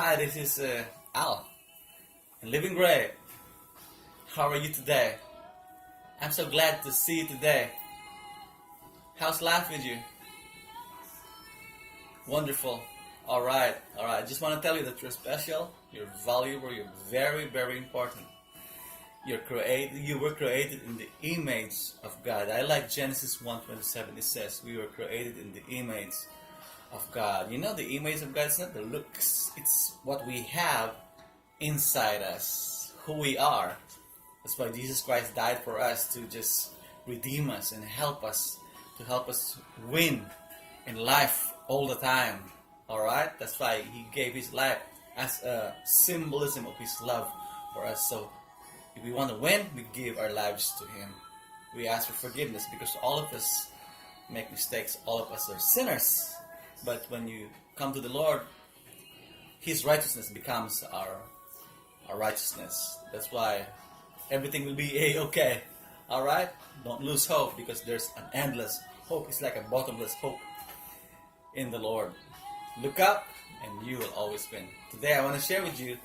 Hi, this is Al, Living Great. How are you today? I'm so glad to see you today. How's life with you? Wonderful. Alright. I just want to tell you that you're special, you're valuable, you're very, very important. You were created in the image of God. I like Genesis 1:27. It says we were created in the image of God. You know, the image of God is not the looks, it's what we have inside us, who we are. That's why Jesus Christ died for us, to just redeem us and help us win in life all the time. Alright? That's why He gave His life as a symbolism of His love for us. So if we want to win, we give our lives to Him. We ask for forgiveness because all of us make mistakes. All of us are sinners. But when you come to the Lord, His righteousness becomes our righteousness. That's why everything will be a-okay. Alright? Don't lose hope, because there's an endless hope. It's like a bottomless hope in the Lord. Look up and you will always win. Today I want to share with you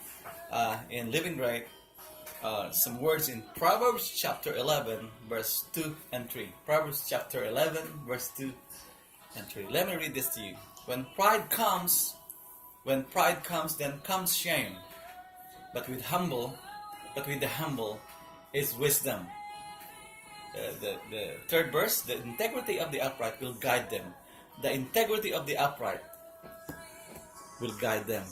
in Living Great some words in Proverbs chapter 11 verse 2 and 3. Proverbs chapter 11 verse 2 and 3. Let me read this to you. When pride comes, then comes shame. But with the humble is wisdom. The third verse, the integrity of the upright will guide them. The integrity of the upright will guide them.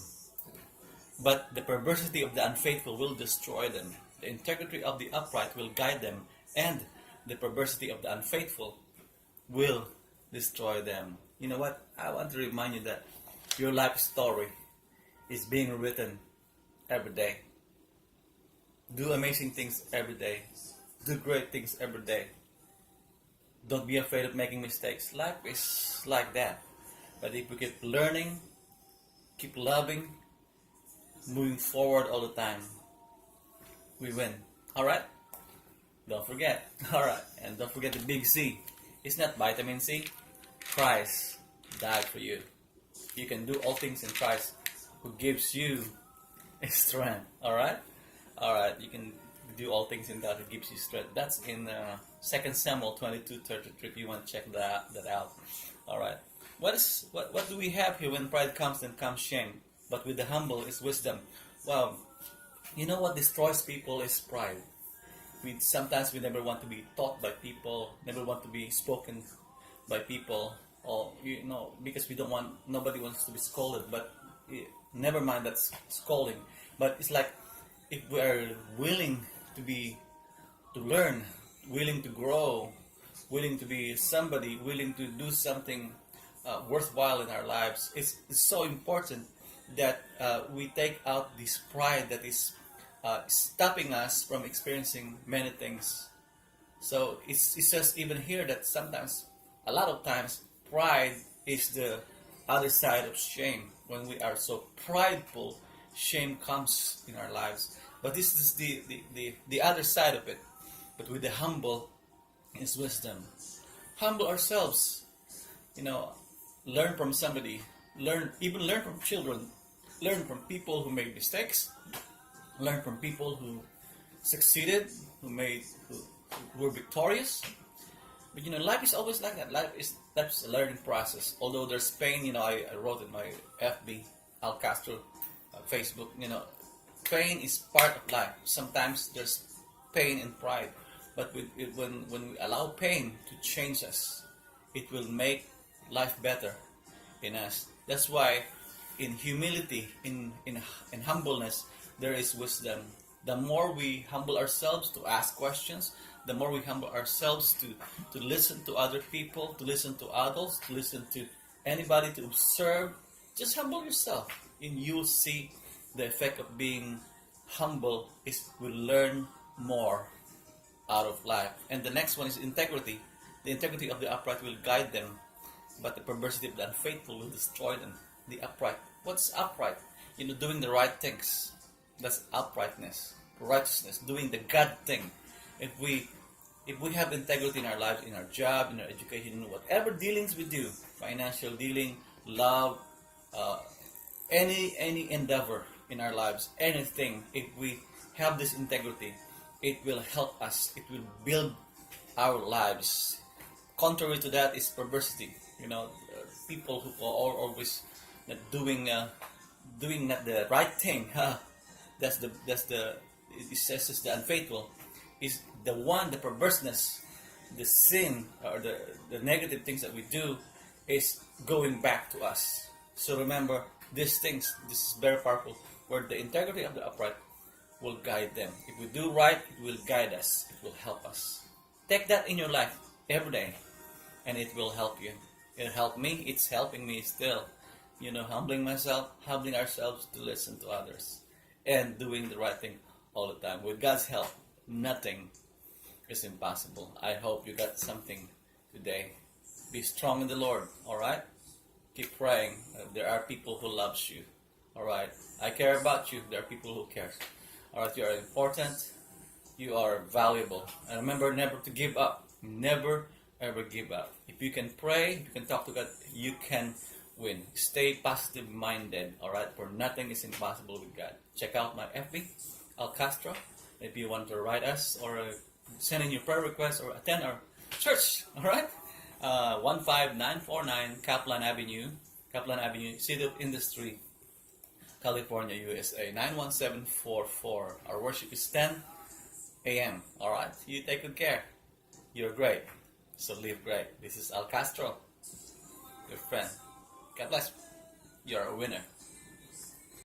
But the perversity of the unfaithful will destroy them. The integrity of the upright will guide them, and the perversity of the unfaithful will destroy them. You know what? I want to remind you that your life story is being written every day. Do amazing things every day. Do great things every day. Don't be afraid of making mistakes. Life is like that. But if we keep learning, keep loving, moving forward all the time, we win. Alright? Don't forget. Alright. And don't forget the big C. It's not vitamin C. Christ died for you. You can do all things in Christ who gives you strength. Alright? Alright. You can do all things in God who gives you strength. That's in 2 Samuel 22:33 if you want to check that out. Alright. What do we have here? When pride comes, then comes shame. But with the humble is wisdom. Well, you know what destroys people is pride. Sometimes we never want to be taught by people, never want to be spoken by people, or because nobody wants to be scolded. But never mind that scolding. But it's like, if we are willing to learn, willing to grow, willing to be somebody, willing to do something worthwhile in our lives, it's so important that we take out this pride that is stopping us from experiencing many things. So it says even here that sometimes, a lot of times, pride is the other side of shame. When we are so prideful, shame comes in our lives. But this is the other side of it. But with the humble is wisdom. Humble ourselves. Learn from somebody. Learn from children. Learn from people who made mistakes. Learn from people who succeeded, who were victorious. But life is always like that. That's a learning process. Although there's pain, I wrote in my FB, Al Castro, Facebook. Pain is part of life. Sometimes there's pain and pride, but when we allow pain to change us, it will make life better in us. That's why in humility, in humbleness, there is wisdom. The more we humble ourselves to ask questions, the more we humble ourselves to listen to other people, to listen to adults, to listen to anybody, to observe. Just humble yourself, and you'll see the effect of being humble is we'll learn more out of life. And the next one is integrity. The integrity of the upright will guide them, but the perversity of the unfaithful will destroy them. The upright. What's upright? Doing the right things. That's uprightness, righteousness, doing the God thing. If we have integrity in our lives, in our job, in our education, in whatever dealings we do, financial dealing, love, any endeavor in our lives, anything, if we have this integrity, it will help us. It will build our lives. Contrary to that is perversity. People who are always not doing not the right thing. That's the it says it's the unfaithful is the perverseness, the sin, or the negative things that we do is going back to us. So remember these things. This is very powerful. Where the integrity of the upright will guide them. If we do right, it will guide us. It will help us. Take that in your life every day, and it will help you. It helped me. It's helping me still. Humbling myself, humbling ourselves to listen to others, and doing the right thing all the time. With God's help, nothing is impossible. I hope you got something today. Be strong in the Lord, alright? Keep praying. There are people who loves you, alright? I care about you. There are people who cares. Alright, you are important. You are valuable. And remember never to give up. Never ever give up. If you can pray, if you can talk to God, you can win. Stay positive minded, alright? For nothing is impossible with God. Check out my FB, Castro. If you want to write us or send in your prayer request or attend our church, alright? 15949 Kaplan Avenue, City of Industry, California, USA, 91744. Our worship is 10 a.m. Alright, you take good care. You're great. So live great. This is Castro, your friend. God bless. You're a winner.